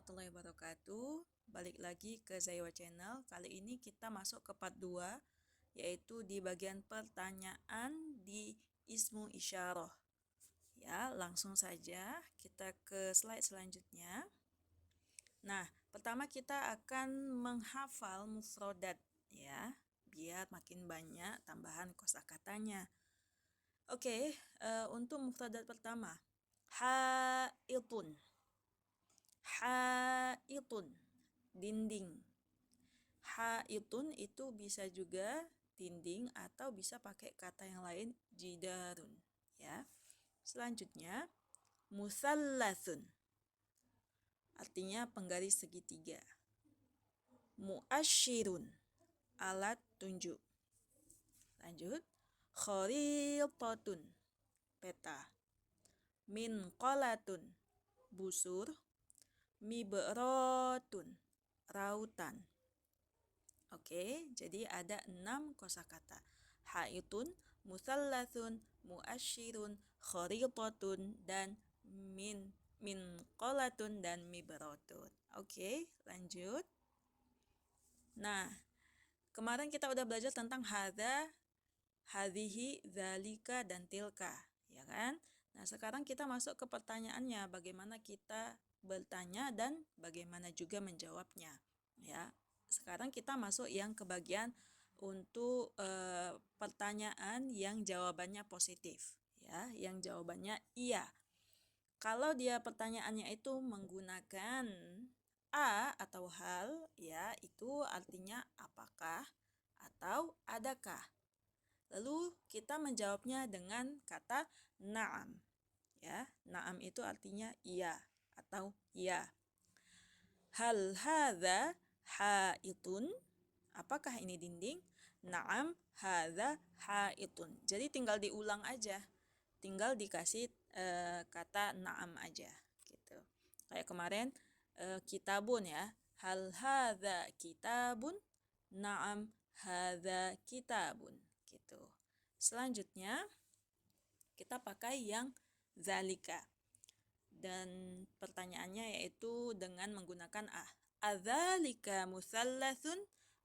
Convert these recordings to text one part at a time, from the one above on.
warahmatullahi wabarakatuh. Balik lagi ke Zaiwa Channel. Kali ini kita masuk ke part 2, yaitu di bagian pertanyaan di ismu isyarah. Ya, langsung saja kita ke slide selanjutnya. Nah, pertama kita akan menghafal mufradat ya, biar makin banyak tambahan kosakatanya. Oke, untuk mufradat pertama, haitun. Haitun, dinding. Haitun itu bisa juga dinding atau bisa pakai kata yang lain, jidarun ya. Selanjutnya musallasun, artinya penggaris segitiga. Muasyirun, alat tunjuk. Lanjut, kharitatun, peta. Minqalatun, busur. Mibratun, rautan. Oke, jadi ada 6 kosakata. Haitun, musallasun, muasyirun, kharitatun, dan minqalatun dan mibratun. Oke, lanjut. Nah, kemarin kita udah belajar tentang hadza, hadhihi, dzalika, dan tilka, ya kan? Nah, sekarang kita masuk ke pertanyaannya, bagaimana kita bertanya dan bagaimana juga menjawabnya, ya. Sekarang kita masuk yang ke bagian untuk pertanyaan yang jawabannya positif, ya, yang jawabannya iya. Kalau dia pertanyaannya itu menggunakan a atau hal, ya, itu artinya apakah atau adakah. Lalu kita menjawabnya dengan kata na'am. Ya, na'am itu artinya iya atau ya. Hal hadza haitun? Apakah ini dinding? Na'am hadza haitun. Jadi tinggal diulang aja. Tinggal dikasih kata na'am aja gitu. Kayak kemarin kitabun ya. Hal hadza kitabun? Na'am hadza kitabun gitu. Selanjutnya kita pakai yang zalika. Dan pertanyaannya yaitu dengan menggunakan a. Adzalika musallasun?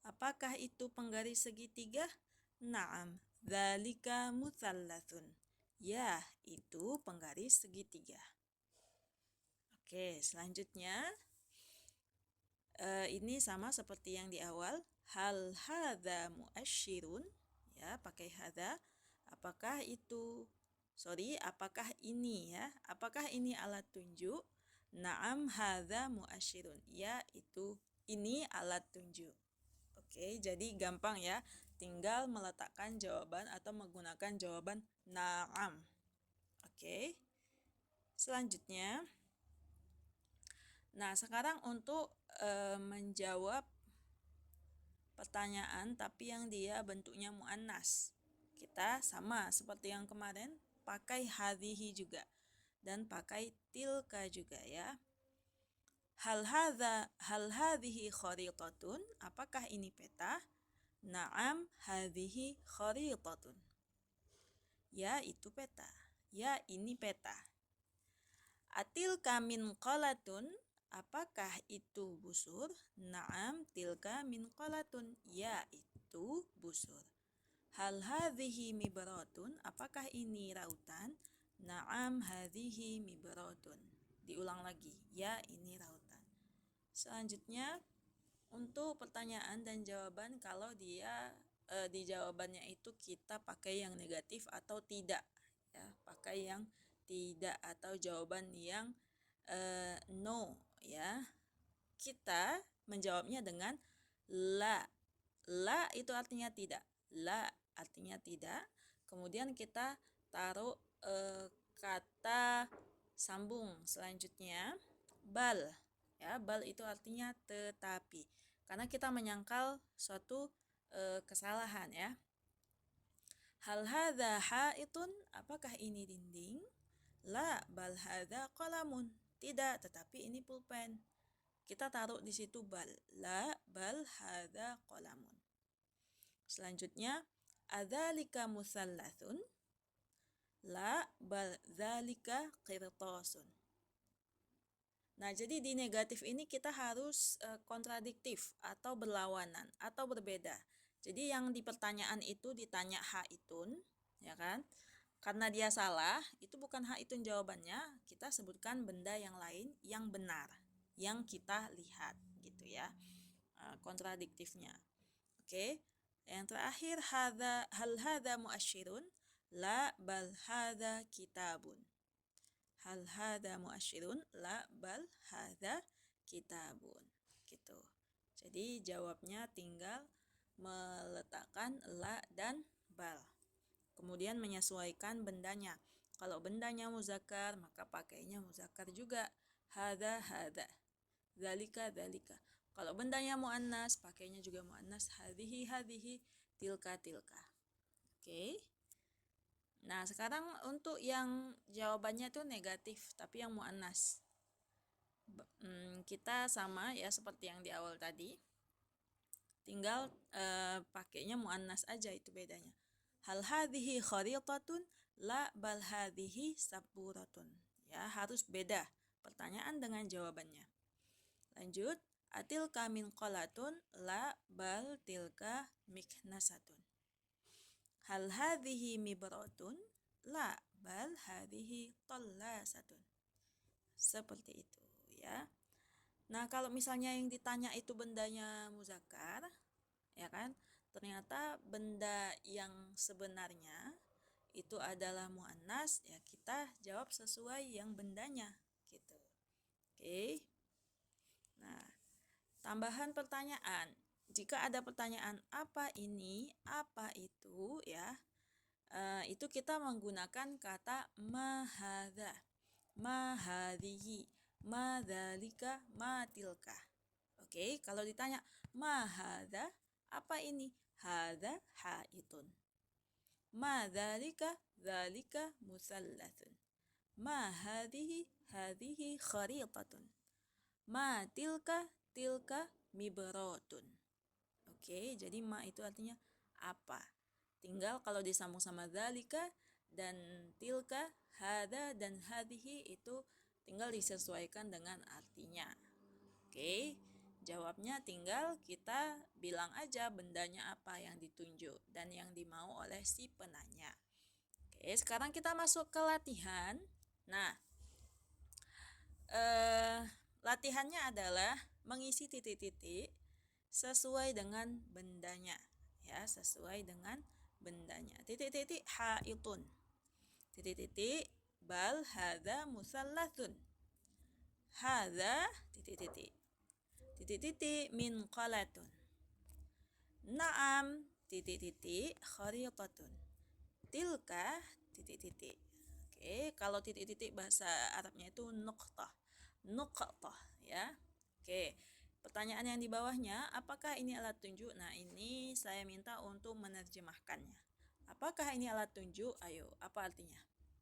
Apakah itu penggaris segitiga? Na'am, dzalika musallasun. Ya, itu penggaris segitiga. Oke, selanjutnya ini sama seperti yang di awal. Hal hadza muasyirun? Ya, pakai hadza. Apakah ini ya? Apakah ini alat tunjuk? Na'am hadza muasyirun. Ya, ini alat tunjuk. Oke, jadi gampang ya. Tinggal meletakkan jawaban atau menggunakan jawaban na'am. Oke. Selanjutnya, nah sekarang untuk menjawab pertanyaan tapi yang dia bentuknya muannas. Kita sama seperti yang kemarin, pakai hadhihi juga dan pakai tilka juga ya. Hal hadhihi kharitatun? Apakah ini peta? Na'am hadhihi kharitatun. Ya, itu peta. Ya, ini peta. Atilka minqalatun? Apakah itu busur? Na'am tilka minqalatun. Ya, itu busur. Hal hadhihi mibratun? Apakah ini rautan? Na'am hadhihi mibratun. Diulang lagi. Ya, ini rautan. Selanjutnya untuk pertanyaan dan jawaban, kalau dia di jawabannya itu kita pakai yang negatif atau tidak ya, pakai yang tidak atau jawaban yang no ya. Kita menjawabnya dengan la. La itu artinya tidak. La artinya tidak. Kemudian kita taruh kata sambung selanjutnya bal. Ya, bal itu artinya tetapi. Karena kita menyangkal suatu kesalahan ya. Hal hadza haitun? Apakah ini dinding? La, bal hadza qalamun. Tidak, tetapi ini pulpen. Kita taruh di situ bal. La, bal hadza qalamun. Selanjutnya, adzalika musallasun? La, bal dzalika qirtasun. Nah, jadi di negatif ini kita harus kontradiktif atau berlawanan atau berbeda. Jadi yang di pertanyaan itu ditanya haitun, ya kan? Karena dia salah, itu bukan haitun jawabannya, kita sebutkan benda yang lain yang benar, yang kita lihat gitu ya. Kontradiktifnya. Oke. Yang terakhir hal hadza muasyirun la bal hadza kitabun. Hal hadza muasyirun la bal hadza kitabun. Gitu. Jadi jawabnya tinggal meletakkan la dan bal. Kemudian menyesuaikan bendanya. Kalau bendanya muzakkar, maka pakainya muzakkar juga. Hadza hadza. Dzalika dzalika. Kalau bendanya muannas, pakainya juga muannas. Hadhihi hadhihi, tilka tilka. Oke. Nah, sekarang untuk yang jawabannya itu negatif, tapi yang muannas. Kita sama ya seperti yang di awal tadi. Tinggal pakainya muannas aja, itu bedanya. Hal hadhihi kharitatun la bal hadhihi saburatun. Ya, harus beda pertanyaan dengan jawabannya. Lanjut, atilka minqalatun la bal tilka miknasatun. Hal hadhihi mibratun la bal hadhihi tallasatun. Seperti itu ya. Nah, kalau misalnya yang ditanya itu bendanya muzakkar, ya kan? Ternyata benda yang sebenarnya itu adalah muannas, ya kita jawab sesuai yang bendanya gitu. Oke. Nah, tambahan pertanyaan. Jika ada pertanyaan apa ini, apa itu ya, itu kita menggunakan kata mahadha, mahadhihi, madzalika, matilka. Oke, kalau ditanya mahadha, apa ini? Hadha haitun. Madzalika, dzalika musallathun. Ma hadhihi, hadhihi kharitatun. Ma tilka, tilka mibratun. Oke, jadi ma itu artinya apa. Tinggal kalau disambung sama dzalika dan tilka, hada dan hadhihi itu tinggal disesuaikan dengan artinya. Oke, jawabnya tinggal kita bilang aja bendanya apa yang ditunjuk dan yang dimau oleh si penanya. Oke, sekarang kita masuk ke latihan. Nah, latihannya adalah mengisi titik-titik sesuai dengan bendanya. Ya, sesuai dengan bendanya. Titik-titik haitun. Titik-titik bal hadza musallathun. Hadza titik-titik. Titik-titik minqalatun. Naam titik-titik kharitatun. Tilka titik-titik. Oke, kalau titik-titik bahasa Arabnya itu nuqtah. Nuqtah ya. Oke. Pertanyaan yang di bawahnya, apakah ini alat tunjuk? Nah, ini saya minta untuk menerjemahkannya. Apakah ini alat tunjuk? Ayo, apa artinya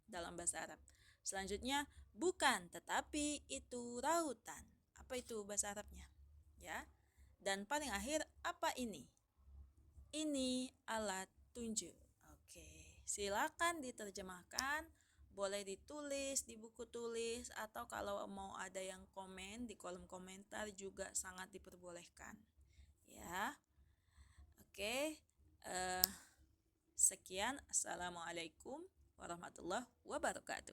dalam bahasa Arab? Selanjutnya, bukan, tetapi itu rautan. Apa itu bahasa Arabnya? Ya. Dan paling akhir, apa ini? Ini alat tunjuk. Oke, silakan diterjemahkan. Boleh ditulis di buku tulis atau kalau mau ada yang komen di kolom komentar juga sangat diperbolehkan. Ya. Oke. Sekian. Assalamualaikum warahmatullahi wabarakatuh.